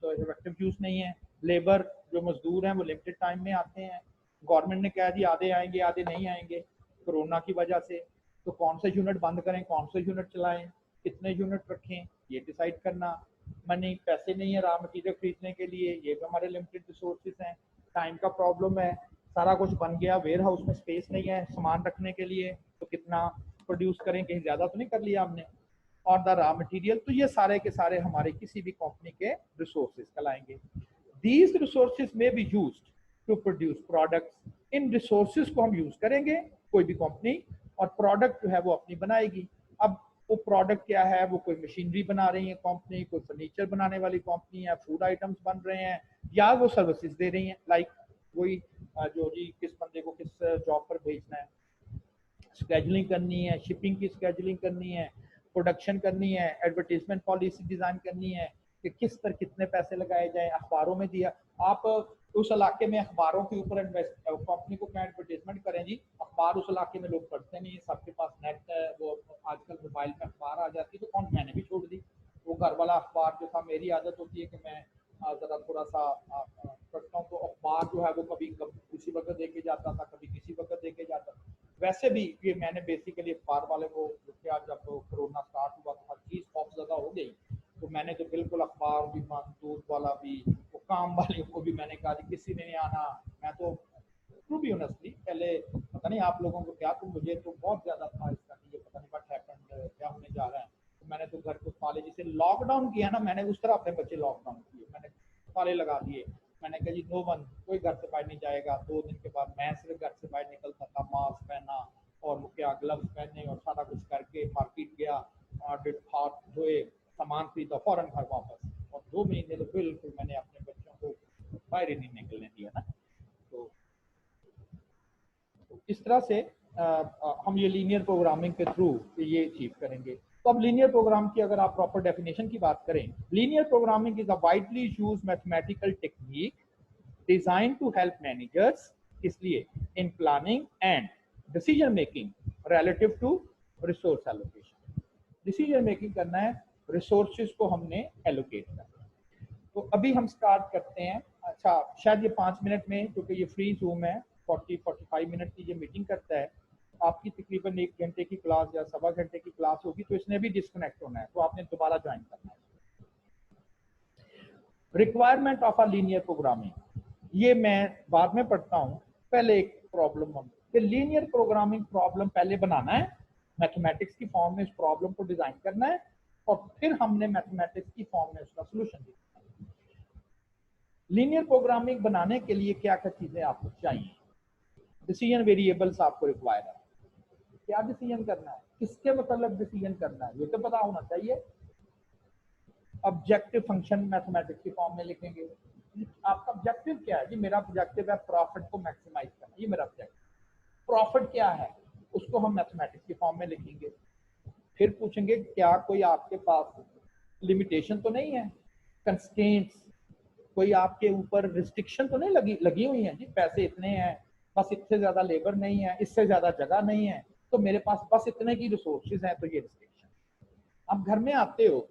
तो इफेक्टिव यूज नहीं है। लेबर, जो मजदूर हैं वो लिमिटेड टाइम में आते हैं, गवर्नमेंट ने कहा जी आधे आएंगे आधे नहीं आएंगे कोरोना की वजह से, तो कौन से यूनिट बंद करें, कौन से यूनिट चलाएं, कितने यूनिट रखें, ये डिसाइड करना। मनी, पैसे नहीं है रॉ मटीरियल खरीदने के लिए, ये भी हमारे लिमिटेड रिसोर्सेज हैं। टाइम का प्रॉब्लम है, सारा कुछ बन गया, वेयर हाउस में स्पेस नहीं है सामान रखने के लिए, तो कितना प्रोड्यूस करें, कहीं ज्यादा तो नहीं कर लिया हमने। और द रॉ मटेरियल, तो ये सारे के सारे हमारे किसी भी कंपनी के रिसोर्सेज कहलाएंगे। These resources may be used to produce products, इन रिसोर्सेज को हम यूज करेंगे कोई भी कंपनी, और प्रोडक्ट जो है वो अपनी बनाएगी। अब वो प्रोडक्ट क्या है, वो कोई मशीनरी बना रही है कंपनी, कोई फर्नीचर बनाने वाली कंपनी है, फूड आइटम्स बन रहे हैं, या वो सर्विसेज दे रही हैं, लाइक वही जो जी किस बंदे को किस जॉब पर भेजना है, स्केजुलिंग करनी है, शिपिंग की स्केजुलिंग करनी है, प्रोडक्शन करनी है, एडवर्टीजमेंट पॉलिसी डिजाइन करनी है कि किस पर कितने पैसे लगाए जाए, अखबारों में दिया, आप उस इलाके में अखबारों के ऊपर कंपनी को क्या एडवर्टीजमेंट करें जी, अखबार उस इलाके में लोग पढ़ते नहीं, सबके पास नेट है, वो आजकल मोबाइल में अखबार आ जाती है, तो कौन, मैंने भी छोड़ दी वो घर वाला अखबार जो था। मेरी आदत होती है कि मैं जरा थोड़ा सा पढ़ता हूँ, तो अखबार जो है वो कभी किसी वक्त देके जाता था, कभी किसी वक्त देके जाता था। वैसे भी ये मैंने बेसिकली अखबार वाले को क्या, जब कोरोना स्टार्ट हुआ तो हर चीज खौफजदा हो गई, तो मैंने तो बिल्कुल अखबार भी, दूध वाला भी, वो काम वाले को भी मैंने कहा किसी ने नहीं आना। मैं तो टू बी ऑनेस्टली पहले नहीं आप लोगों को क्या, तो मुझे तो बहुत ज्यादा था इसका कि ये पता नहीं व्हाट हैपेंड, क्या होने जा रहा है। तो मैंने तो घर को ताले, जैसे लॉकडाउन किया ना मैंने, उस तरह अपने बच्चे लॉकडाउन किए, मैंने ताले लगा दिए। मैंने कहा जी नो वन, कोई घर से बाहर नहीं जाएगा। 2 दिन के बाद मैं सिर्फ घर से बाहर निकलता था, मास्क पहना और क्या ग्लव्स पहने और सारा कुछ करके मार्केट गया, हाथ धोए, सामान खरीदा, फौरन घर वापस। और 2 महीने तो बिल्कुल मैंने अपने बच्चों को बाहर ही नहीं निकलने दिया ना। तो इस तरह से हम ये लीनियर प्रोग्रामिंग के थ्रू ये अचीव करेंगे। तो अब लीनियर प्रोग्राम की अगर आप प्रॉपर डेफिनेशन की बात करें, linear programming is a widely use mathematical technique design to help managers, इसलिए in planning and decision making relative to resource allocation. Decision making करना है, रिसोर्सेज को हमने एलोकेट करना है। तो अभी हम स्टार्ट करते हैं। अच्छा, शायद ये 5 मिनट में, क्योंकि ये फ्री जूम है, 40-45 मिनट की ये मीटिंग करता है। आपकी तकरीबन 1 घंटे की क्लास या 1.25 घंटे की क्लास होगी, तो इसने भी डिस्कनेक्ट होना है, तो आपने दोबारा ज्वाइन करना है। Requirement of a linear programming, ये मैं बाद में पढ़ता हूँ, पहले एक प्रॉब्लम हम कि लीनियर प्रोग्रामिंग प्रॉब्लम पहले बनाना है, मैथमेटिक्स की फॉर्म में इस प्रॉब्लम को डिजाइन करना है, और फिर हमने मैथमेटिक्स की फॉर्म में उसका सोल्यूशन लिखना है। लीनियर प्रोग्रामिंग बनाने के लिए क्या क्या चीजें आपको चाहिए? डिसीजन वेरिएबल्स आपको रिक्वायर है, क्या डिसीजन करना है, किसके मतलब डिसीजन करना है, ये तो पता होना चाहिए। ऑब्जेक्टिव फंक्शन मैथमेटिक्स की फॉर्म में लिखेंगे। आपका ऑब्जेक्टिव क्या है? जी मेरा ऑब्जेक्टिव है प्रॉफिट को मैक्सिमाइज करना, ये मेरा ऑब्जेक्टिव। प्रॉफिट क्या है, उसको हम मैथमेटिक्स की फॉर्म में लिखेंगे। फिर पूछेंगे क्या कोई आपके पास लिमिटेशन तो नहीं है, कंस्ट्रेंट्स, कोई आपके ऊपर रिस्ट्रिक्शन तो नहीं लगी हुई है, जी पैसे इतने हैं, बस इससे ज्यादा लेबर नहीं है, इससे ज्यादा जगह नहीं है, तो मेरे पास बस इतने की रिसोर्सेज हैं, तो ये रिस्ट्रिक्शन। आप घर में आते हो,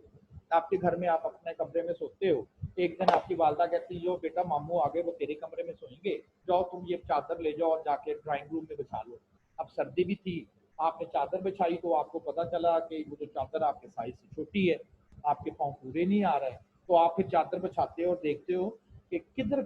आपके घर में आप अपने कमरे में सोते हो, एक दिन आपकी वालदा कहती है, बेटा मामू आगे वो तेरे कमरे में सोएंगे, जाओ तुम ये चादर ले जाओ और जाके ड्राइंग रूम में बिछा लो। अब सर्दी भी थी, आपने चादर बिछाई, तो आपको पता चला कि वो जो चादर आपके साइज से छोटी है, आपके पाँव पूरे नहीं आ रहे, तो आप फिर चादर बिछाते हो और देखते हो कि किधर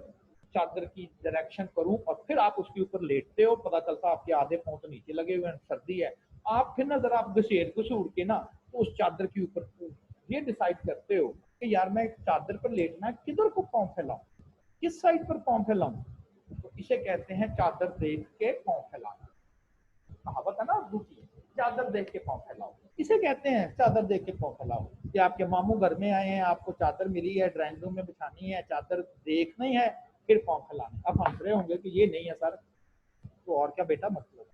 चादर की डायरेक्शन करूं, और फिर आप उसके ऊपर लेटते हो, पता चलता आपके आधे पाँव तो नीचे लगे हुए हैं, सर्दी है। आप फिर ना जरा आप घसीट के ना तो उस चादर के ऊपर ये डिसाइड करते हो कि यार मैं चादर पर लेटना है, किधर को पाँव फैलाऊं, किस साइड पर पाँव फैलाऊं, तो इसे कहते हैं चादर देख के पाँव फैलाना। कहावत है ना उर्दू की, चादर देख के पाँव फैलाओ, इसे कहते हैं चादर देख के पाँव फैलाओ। कि आपके मामू घर में आए हैं, आपको चादर मिली है, ड्राइंग रूम में बिछानी है, चादर देखनी है, फिर पाँव फैलाना। अब हंस रहे होंगे कि ये नहीं है सर, तो और क्या बेटा मतलब?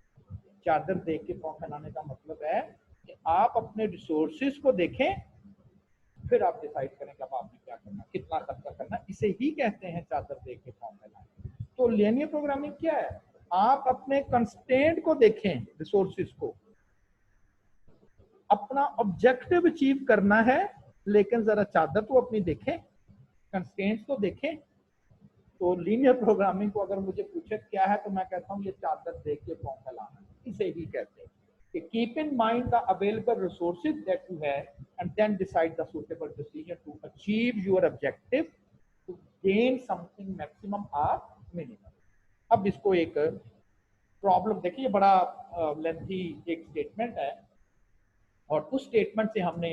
चादर देख के पाँव फैलाने का मतलब है कि आप अपने रिसोर्सेज को देखें, फिर आप डिसाइड करें कि अब आपने क्या करना, कितना खर्चा करना, इसे ही कहते हैं चादर देख के पाँव फैलाना। तो लीनियर प्रोग्रामिंग क्या है? आप अपने कंस्ट्रेंट को देखें, रिसोर्सेज को, अपना ऑब्जेक्टिव अचीव करना है, लेकिन जरा चादर तो अपनी देखें, कंस्ट्रेंट्स तो देखें। तो लीनियर प्रोग्रामिंग को अगर मुझे पूछे क्या है, तो मैं कहता हूँ ये चादर देख के पाँव फैलाना, इसे ही कहते हैं कि keep in mind the available resources that you have and then decide the suitable decision to achieve your objective to gain something maximum और मिनिमम। अब इसको एक प्रॉब्लम देखिए, बड़ा लेंथी एक स्टेटमेंट है, और उस स्टेटमेंट से हमने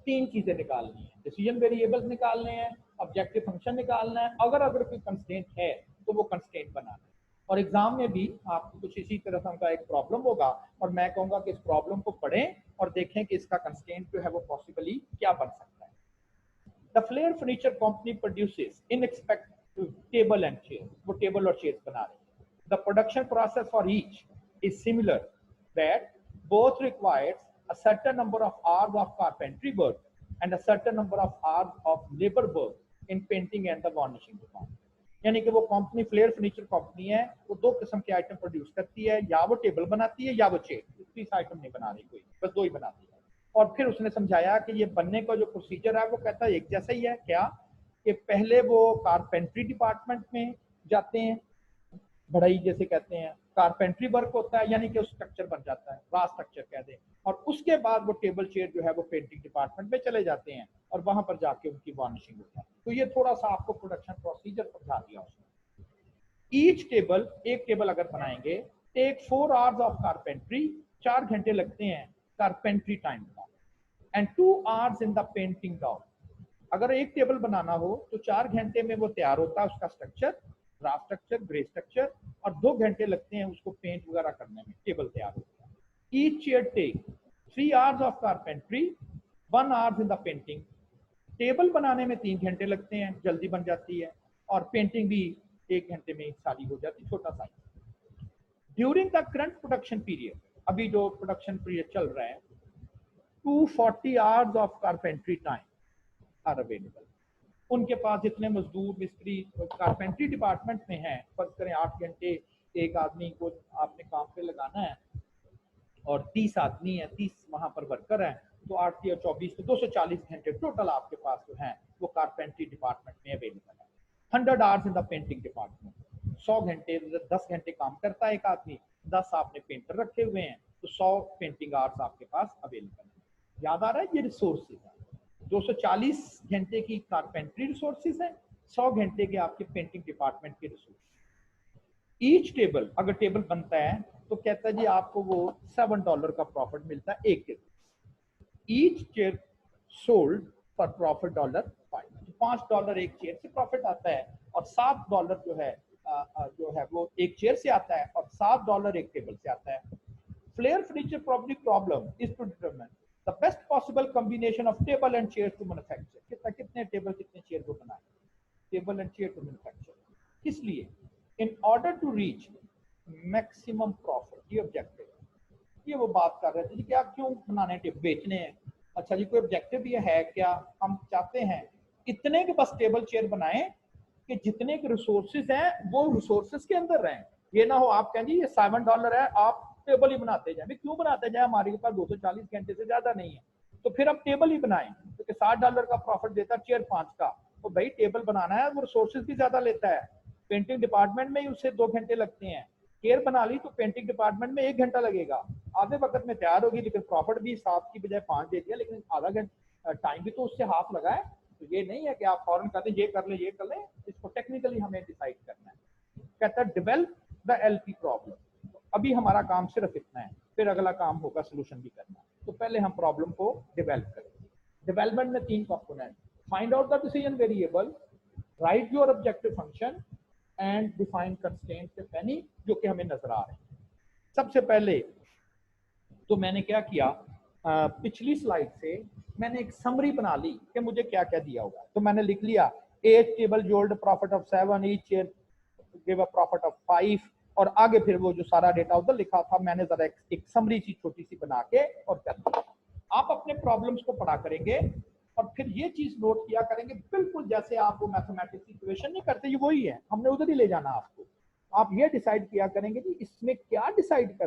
3 चीजें निकालनी है, डिसीजन वेरिएबल्स निकालने हैं, ऑब्जेक्टिव फंक्शन निकालना है, अगर कोई कंस्ट्रेंट है तो वो कंस्ट्रेंट बनाना है। और एग्जाम में भी आपको कुछ इसी तरह का एक प्रॉब्लम होगा, और मैं कहूंगा कि इस प्रॉब्लम को पढ़ें और देखें कि इसका कंस्ट्रेंट जो है वो पॉसिबली क्या बन सकता है। The flair furniture company produces unexpected table and chair, वो टेबल और चेयर बना रही है। The production process for each is similar, that both requires a certain number of hours of carpentry work and a certain number of hours of labor work in painting and the varnishing department। यानी कि वो कंपनी फ्लेयर फर्नीचर कंपनी है, वो 2 किस्म के आइटम प्रोड्यूस करती है, या वो टेबल बनाती है या वो चेयर, 3 आइटम नहीं बना रही कोई, बस 2 ही बनाती है। और फिर उसने समझाया कि ये बनने का जो प्रोसीजर है वो कहता है एक जैसा ही है। क्या कि पहले वो कारपेंट्री डिपार्टमेंट में जाते हैं, बढ़ई जैसे कहते हैं, कारपेंट्री वर्क होता है, यानी कि उस स्ट्रक्चर बन जाता है, रा स्ट्रक्चर कह दें, और उसके बाद वो टेबल चेयर जो है वो पेंटिंग डिपार्टमेंट में चले जाते हैं, और वहां पर जाके उनकी वार्निशिंग होती है। तो ये थोड़ा सा आपको प्रोडक्शन प्रोसीजर समझा दिया उसने। ईच टेबल, एक टेबल अगर बनाएंगे टेक 4 hours ऑफ कारपेंट्री, 4 घंटे लगते हैं कारपेंट्री टाइम का, and 2 hours in the painting down. अगर एक टेबल बनाना हो तो 4 घंटे में वो तैयार होता है, उसका structure, draft structure, grey structure, और 2 घंटे लगते हैं उसको पेंट वगैरह करने में, टेबल तैयार होता है। Each chair take 3 hours of carpentry, 1 hour in the painting. Table बनाने में 3 घंटे लगते हैं, जल्दी बन जाती है, और पेंटिंग भी 1 घंटे में सारी हो जाती है, छोटा size. During the current production period, अभी जो प्रोडक्शन पीरियड चल रहा है, 240 hours of carpentry time are available. उनके पास जितने मजदूर मिस्त्री कारपेंट्री डिपार्टमेंट में हैं, फर्ज करें 8 घंटे एक आदमी को आपने काम पे लगाना है और 30 आदमी है, 30 वहां पर वर्कर हैं, तो 8 या 24 तो 240 घंटे टोटल आपके पास जो है वो कारपेंट्री डिपार्टमेंट में अवेलेबल है। 100 hours in the painting department, 100 घंटे, 10 घंटे काम करता है एक आदमी, 10 आपने पेंटर रखे हुए हैं, तो 100 पेंटिंग आवर्स आपके पास अवेलेबल है। याद आ रहा है, ये रिसोर्सेज है। 240 घंटे की कारपेंट्री रिसोर्सेज है, 100 घंटे के आपके पेंटिंग डिपार्टमेंट के रिसोर्स। ईच टेबल, अगर टेबल बनता है तो कहता है जी आपको वो $7 का प्रॉफिट मिलता है एक table. Each chair sold for profit $5, $5 एक चेयर से प्रॉफिट आता है, और $7 जो है वो एक चेयर से आता है, और $7 एक टेबल से आता है। Flair Furniture Property problem is to determine the best possible combination of table and chairs to manufacture। कितने टेबल कितने चेयर को बनाए, table and chair to manufacture, किस लिए? In order to reach maximum profit, ये ऑब्जेक्टिव। ये वो बात कर रहे थे कि आप क्यों बनाने टेबल, बेचने हैं। अच्छा जी, कोई ऑब्जेक्टिव भी है क्या? हम चाहते हैं इतने के बस टेबल चेयर बनाएं कि जितने के रिसोर्सेज हैं वो रिसोर्सेज के अंदर रहें। ये ना हो आप कहें जी ये $7 है, आप टेबल ही बनाते जाए। क्यों बनाते जाए? हमारे पास 240 घंटे से ज्यादा नहीं है, तो फिर आप टेबल ही बनाएं, क्योंकि $60 का प्रॉफिट देता है चेयर 5 का। तो भाई टेबल बनाना है, वो रिसोर्सेज भी ज्यादा लेता है। पेंटिंग डिपार्टमेंट में ही उससे 2 घंटे लगते हैं, चेयर बना ली तो पेंटिंग डिपार्टमेंट में 1 घंटा लगेगा, आधे वक्त में तैयार होगी, लेकिन प्रॉफिट भी 7 की बजाय 5 दे दिया, लेकिन आधा घंटा टाइम भी तो उससे हाफ लगा है। तो ये नहीं है कि आप फौरन कहते ये कर ले ये कर ले, इसको टेक्निकली हमें डिसाइड करना है। कहता है डेवलप द एलपी प्रॉब्लम। अभी हमारा काम सिर्फ इतना है, फिर अगला काम होगा सोल्यूशन भी करना। तो पहले हम प्रॉब्लम को डेवलप करेंगे। डेवलपमेंट में 3 component, find out the decision variable, right your objective function, and define constraints if any, जो कि हमें नजर आ रहे हैं। सबसे पहले तो मैंने क्या किया, पिछली स्लाइड से मैंने एक समरी बना ली कि मुझे क्या क्या दिया होगा। तो मैंने लिख लिया each table yield profit of 7, each chair give a profit of 5, और आगे फिर वो जो सारा डेटा उधर लिखा था मैंने जरा एक समरी सी छोटी सी बना के और कर दिया। आप अपने प्रॉब्लम्स को पढ़ा करेंगे और फिर ये चीज नोट किया करेंगे, बिल्कुल जैसे आप वो मैथमेटिक्स इक्वेशन नहीं करते, ये वही है, हमने उधर ही ले जाना आपको। आप ये डिसाइड किया करेंगे कि इसमें क्या डिसाइड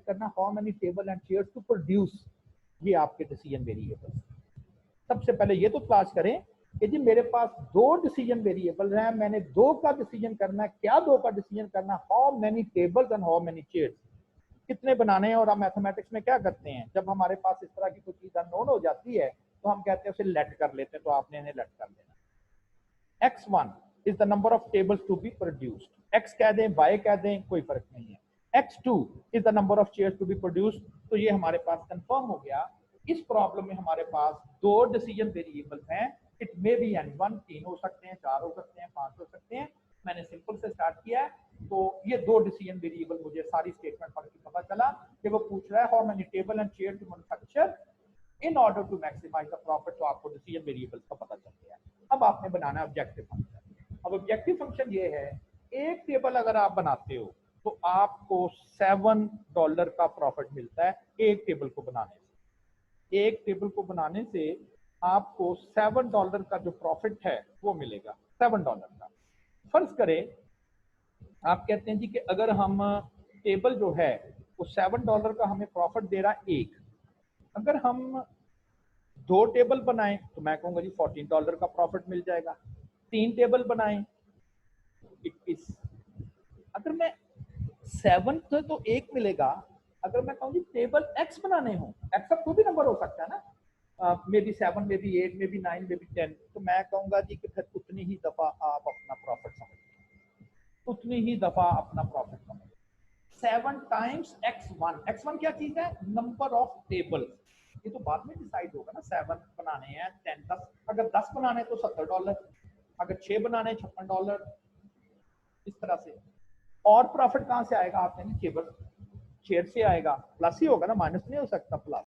करना how many table and chairs to produce, ये आपके डिसीजन वेरिएबल। सबसे पहले ये तो तलाश करें कि जी मेरे पास 2 डिसीजन वेरिएबल हैं, मैंने 2 का डिसीजन करना है। क्या 2 का डिसीजन करना? How many tables and how many chairs, कितने बनाने हैं। और हम मैथमेटिक्स में क्या करते हैं, जब हमारे पास इस तरह की कोई चीज अननोन हो जाती है तो हम कहते हैं उसे लेट कर लेते हैं, तो आपने इन्हें लेट कर लेना। x1 is the number of tables two be produced, x कह दें y कह दें कोई फर्क नहीं है। x2 is the number of chairs to be produced, तो ये हमारे पास कंफर्म हो गया। इस प्रॉब्लम में हमारे पास 2 डिसीजन वेरिएबल्स हैं, इट मे बी n1, 3 हो सकते हैं, 4 हो सकते हैं, 5 हो सकते हैं। मैंने सिंपल से स्टार्ट किया है, तो ये 2 डिसीजन वेरिएबल मुझे सारी स्टेटमेंट पढ़ के पता चला कि वो पूछ रहा है how many table and chair to manufacture in order to maximize the profit, तो आपको डिसीजन वेरिएबल्स का पता चल गया। अब आपने बनाना है ऑब्जेक्टिव फंक्शन। अब ऑब्जेक्टिव फंक्शन ये है, एक टेबल अगर आप बनाते हो तो आपको $7 का प्रॉफिट मिलता है एक टेबल को बनाने से। एक टेबल को बनाने से आपको $7 का जो प्रॉफिट है वो मिलेगा, $7 का। फर्ज करें आप कहते हैं जी कि अगर हम टेबल जो है वो $7 का हमें प्रॉफिट दे रहा है एक, अगर हम 2 टेबल बनाएं तो मैं कहूंगा जी $14 का प्रॉफिट मिल जाएगा। 3 टेबल बनाएं 21, अगर मैं 7 तो 1 मिलेगा। अगर मैं कहूँ जी टेबल x बनाने हो, x का कोई भी नंबर हो सकता है ना, may be 7, may be 8, may be 9, may be 10, तो मैं कहूंगा जी कि फिर उतनी ही दफा आप अपना प्रॉफिट समझ, उतनी ही दफा अपना प्रॉफिट समझ। 7 टाइम्स x1। x1 क्या चीज है? Number of table. ये तो बाद में डिसाइड होगा ना, 7 बनाने हैं, 10 10, अगर 10 बनाने हैं तो $70, अगर 6 बनाने हैं $56, इस तरह से। और प्रॉफिट कहां से आएगा? आप कहेंगे शेयर से आएगा, प्लस ही होगा ना, माइनस नहीं हो सकता प्लस।